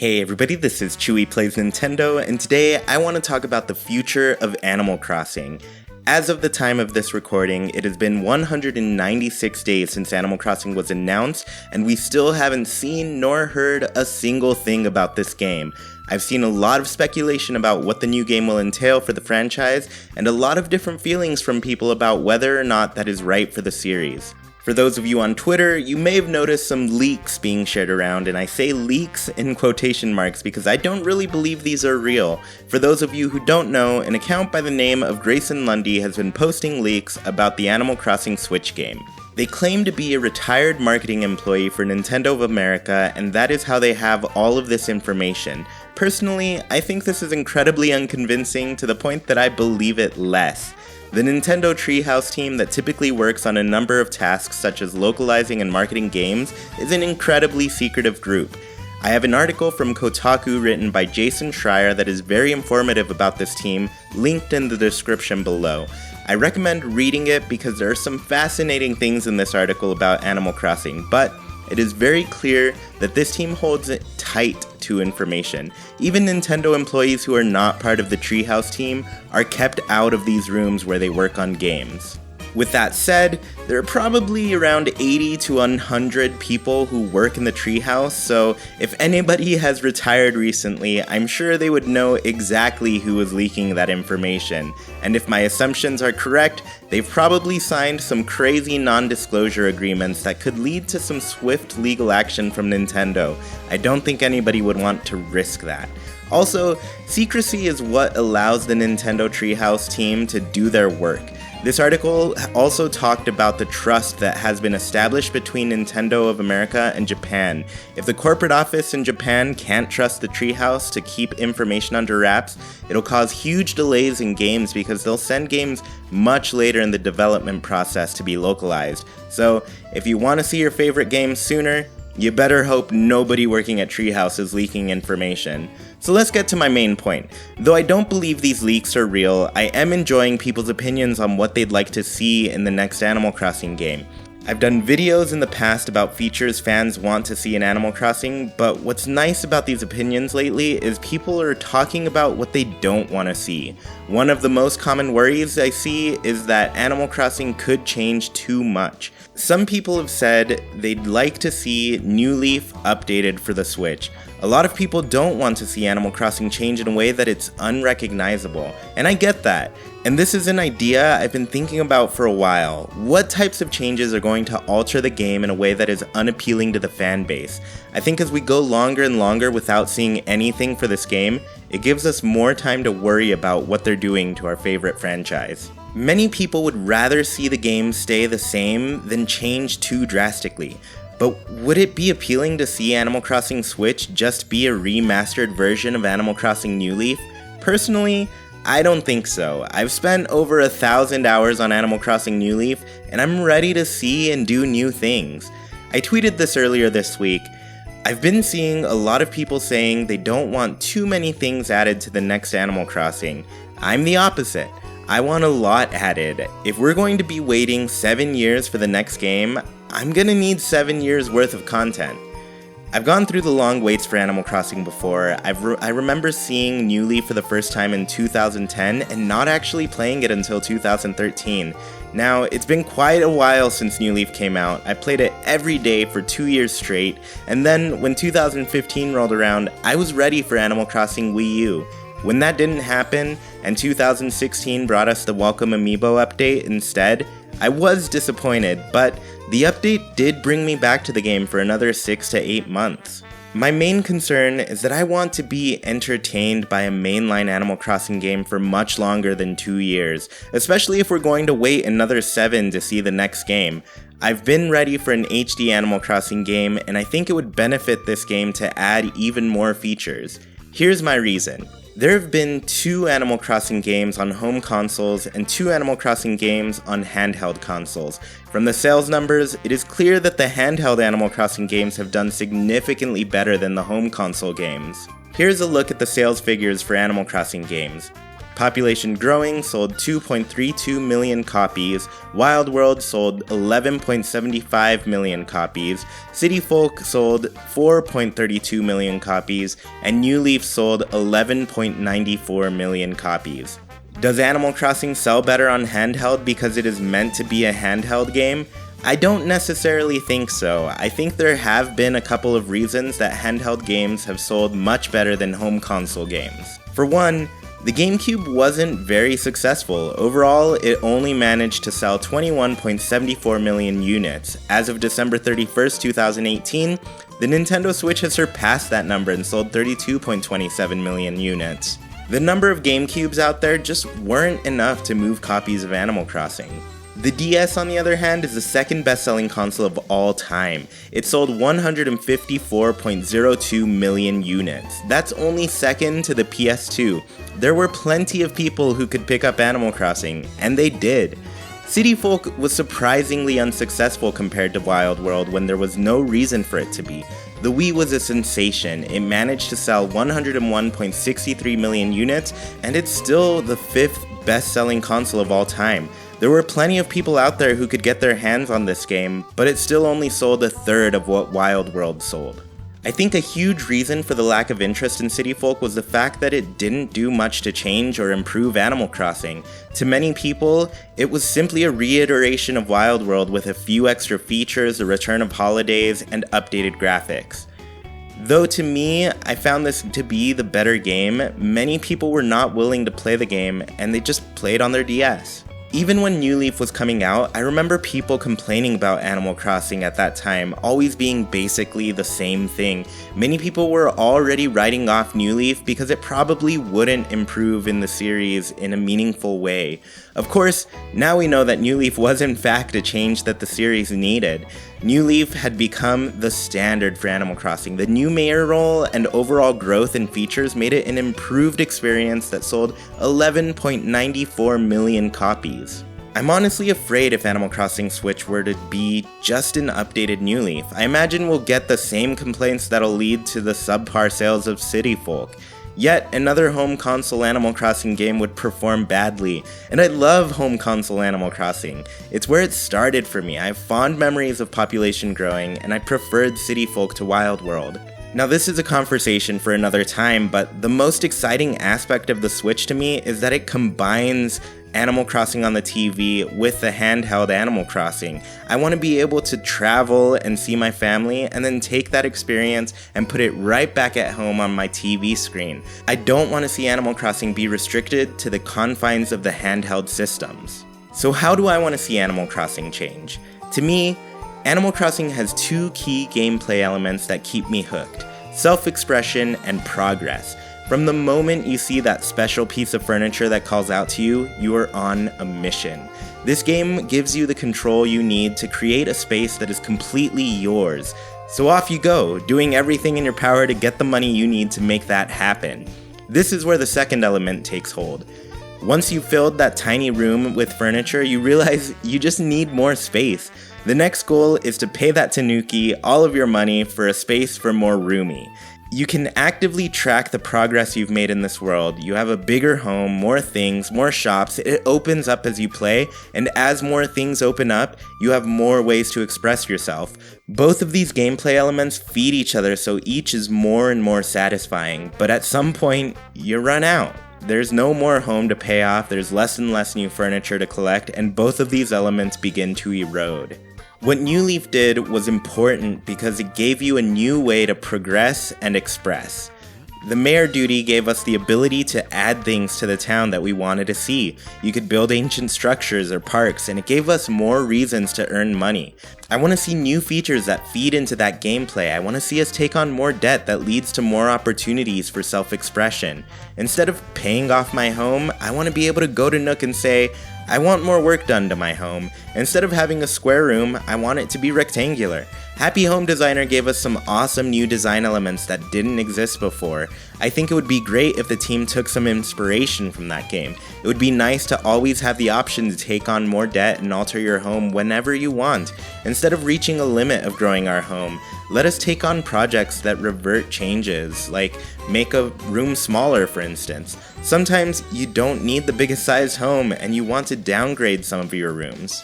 Hey everybody, this is Chewy Plays Nintendo, and today I want to talk about the future of Animal Crossing. As of the time of this recording, it has been 196 days since Animal Crossing was announced, and we still haven't seen nor heard a single thing about this game. I've seen a lot of speculation about what the new game will entail for the franchise, and a lot of different feelings from people about whether or not that is right for the series. For those of you on Twitter, you may have noticed some leaks being shared around, and I say leaks in quotation marks because I don't really believe these are real. For those of you who don't know, an account by the name of Grayson Lundy has been posting leaks about the Animal Crossing Switch game. They claim to be a retired marketing employee for Nintendo of America, and that is how they have all of this information. Personally, I think this is incredibly unconvincing to the point that I believe it less. The Nintendo Treehouse team that typically works on a number of tasks such as localizing and marketing games is an incredibly secretive group. I have an article from Kotaku written by Jason Schreier that is very informative about this team, linked in the description below. I recommend reading it because there are some fascinating things in this article about Animal Crossing, but it is very clear that this team holds it tight to information. Even Nintendo employees who are not part of the Treehouse team are kept out of these rooms where they work on games. With that said, there are probably around 80 to 100 people who work in the Treehouse, so if anybody has retired recently, I'm sure they would know exactly who was leaking that information. And if my assumptions are correct, they've probably signed some crazy non-disclosure agreements that could lead to some swift legal action from Nintendo. I don't think anybody would want to risk that. Also, secrecy is what allows the Nintendo Treehouse team to do their work. This article also talked about the trust that has been established between Nintendo of America and Japan. If the corporate office in Japan can't trust the Treehouse to keep information under wraps, it'll cause huge delays in games because they'll send games much later in the development process to be localized. So, if you want to see your favorite games sooner, you better hope nobody working at Treehouse is leaking information. So let's get to my main point. Though I don't believe these leaks are real, I am enjoying people's opinions on what they'd like to see in the next Animal Crossing game. I've done videos in the past about features fans want to see in Animal Crossing, but what's nice about these opinions lately is people are talking about what they don't want to see. One of the most common worries I see is that Animal Crossing could change too much. Some people have said they'd like to see New Leaf updated for the Switch. A lot of people don't want to see Animal Crossing change in a way that it's unrecognizable, and I get that. And this is an idea I've been thinking about for a while. What types of changes are going to alter the game in a way that is unappealing to the fan base? I think as we go longer and longer without seeing anything for this game, it gives us more time to worry about what they're doing to our favorite franchise. Many people would rather see the game stay the same than change too drastically. But would it be appealing to see Animal Crossing Switch just be a remastered version of Animal Crossing New Leaf? Personally, I don't think so. I've spent over 1,000 hours on Animal Crossing New Leaf, and I'm ready to see and do new things. I tweeted this earlier this week. I've been seeing a lot of people saying they don't want too many things added to the next Animal Crossing. I'm the opposite. I want a lot added. If we're going to be waiting 7 years for the next game, I'm gonna need 7 years worth of content. I've gone through the long waits for Animal Crossing before. I remember seeing New Leaf for the first time in 2010 and not actually playing it until 2013. Now, it's been quite a while since New Leaf came out. I played it every day for 2 years straight, and then when 2015 rolled around, I was ready for Animal Crossing Wii U. When that didn't happen, and 2016 brought us the welcome Amiibo update instead, I was disappointed, but the update did bring me back to the game for another 6 to 8 months. My main concern is that I want to be entertained by a mainline Animal Crossing game for much longer than 2 years, especially if we're going to wait another 7 to see the next game. I've been ready for an HD Animal Crossing game, and I think it would benefit this game to add even more features. Here's my reason. There have been 2 Animal Crossing games on home consoles and 2 Animal Crossing games on handheld consoles. From the sales numbers, it is clear that the handheld Animal Crossing games have done significantly better than the home console games. Here's a look at the sales figures for Animal Crossing games. Population Growing sold 2.32 million copies, Wild World sold 11.75 million copies, City Folk sold 4.32 million copies, and New Leaf sold 11.94 million copies. Does Animal Crossing sell better on handheld because it is meant to be a handheld game? I don't necessarily think so. I think there have been a couple of reasons that handheld games have sold much better than home console games. For one, the GameCube wasn't very successful. Overall, it only managed to sell 21.74 million units. As of December 31st, 2018, the Nintendo Switch has surpassed that number and sold 32.27 million units. The number of GameCubes out there just weren't enough to move copies of Animal Crossing. The DS, on the other hand, is the second best-selling console of all time. It sold 154.02 million units. That's only second to the PS2. There were plenty of people who could pick up Animal Crossing, and they did. City Folk was surprisingly unsuccessful compared to Wild World when there was no reason for it to be. The Wii was a sensation. It managed to sell 101.63 million units, and it's still the fifth best-selling console of all time. There were plenty of people out there who could get their hands on this game, but it still only sold a third of what Wild World sold. I think a huge reason for the lack of interest in City Folk was the fact that it didn't do much to change or improve Animal Crossing. To many people, it was simply a reiteration of Wild World with a few extra features, a return of holidays, and updated graphics. Though to me, I found this to be the better game, many people were not willing to play the game, and they just played on their DS. Even when New Leaf was coming out, I remember people complaining about Animal Crossing at that time, always being basically the same thing. Many people were already writing off New Leaf because it probably wouldn't improve in the series in a meaningful way. Of course, now we know that New Leaf was in fact a change that the series needed. New Leaf had become the standard for Animal Crossing. The new mayor role and overall growth in features made it an improved experience that sold 11.94 million copies. I'm honestly afraid if Animal Crossing Switch were to be just an updated New Leaf. I imagine we'll get the same complaints that'll lead to the subpar sales of City Folk. Yet another home console Animal Crossing game would perform badly, and I love home console Animal Crossing. It's where it started for me. I have fond memories of Population Growing, and I preferred City Folk to Wild World. Now this is a conversation for another time, but the most exciting aspect of the Switch to me is that it combines Animal Crossing on the TV with the handheld Animal Crossing. I want to be able to travel and see my family and then take that experience and put it right back at home on my TV screen. I don't want to see Animal Crossing be restricted to the confines of the handheld systems. So how do I want to see Animal Crossing change? To me, Animal Crossing has two key gameplay elements that keep me hooked: self-expression and progress. From the moment you see that special piece of furniture that calls out to you, you are on a mission. This game gives you the control you need to create a space that is completely yours. So off you go, doing everything in your power to get the money you need to make that happen. This is where the second element takes hold. Once you've filled that tiny room with furniture, you realize you just need more space. The next goal is to pay that Tanuki all of your money for a space for more roomie. You can actively track the progress you've made in this world. You have a bigger home, more things, more shops. It opens up as you play, and as more things open up, you have more ways to express yourself. Both of these gameplay elements feed each other, so each is more and more satisfying, but at some point, you run out. There's no more home to pay off, there's less and less new furniture to collect, and both of these elements begin to erode. What New Leaf did was important because it gave you a new way to progress and express. The mayor duty gave us the ability to add things to the town that we wanted to see. You could build ancient structures or parks, and it gave us more reasons to earn money. I want to see new features that feed into that gameplay. I want to see us take on more debt that leads to more opportunities for self-expression. Instead of paying off my home, I want to be able to go to Nook and say, I want more work done to my home. Instead of having a square room, I want it to be rectangular. Happy Home Designer gave us some awesome new design elements that didn't exist before. I think it would be great if the team took some inspiration from that game. It would be nice to always have the option to take on more debt and alter your home whenever you want. Instead of reaching a limit of growing our home, let us take on projects that revert changes, like make a room smaller, for instance. Sometimes you don't need the biggest sized home and you want to downgrade some of your rooms.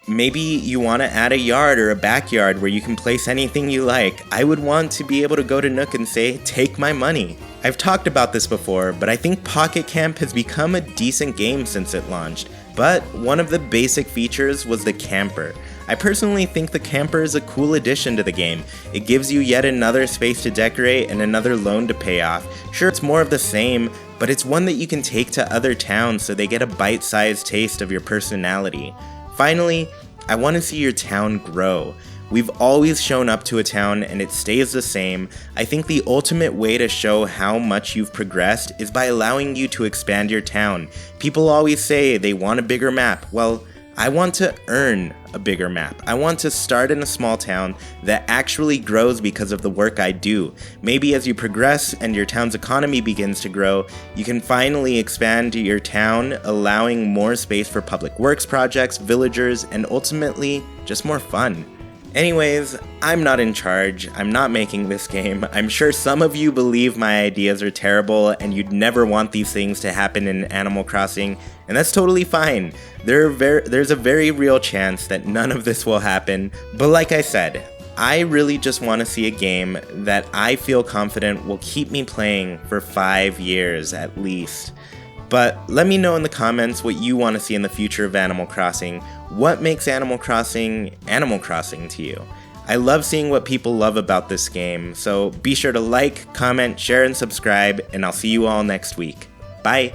Maybe you want to add a yard or a backyard where you can place anything you like. I would want to be able to go to Nook and say, take my money. I've talked about this before, but I think Pocket Camp has become a decent game since it launched. But one of the basic features was the camper. I personally think the camper is a cool addition to the game. It gives you yet another space to decorate and another loan to pay off. Sure, it's more of the same, but it's one that you can take to other towns so they get a bite-sized taste of your personality. Finally, I want to see your town grow. We've always shown up to a town and it stays the same. I think the ultimate way to show how much you've progressed is by allowing you to expand your town. People always say they want a bigger map. Well, I want to earn a bigger map. I want to start in a small town that actually grows because of the work I do. Maybe as you progress and your town's economy begins to grow, you can finally expand your town, allowing more space for public works projects, villagers, and ultimately, just more fun. Anyways, I'm not in charge. I'm not making this game. I'm sure some of you believe my ideas are terrible and you'd never want these things to happen in Animal Crossing, and that's totally fine. There's a very real chance that none of this will happen, but like I said, I really just want to see a game that I feel confident will keep me playing for 5 years at least. But let me know in the comments what you want to see in the future of Animal Crossing. What makes Animal Crossing to you? I love seeing what people love about this game, so be sure to like, comment, share, and subscribe, and I'll see you all next week. Bye!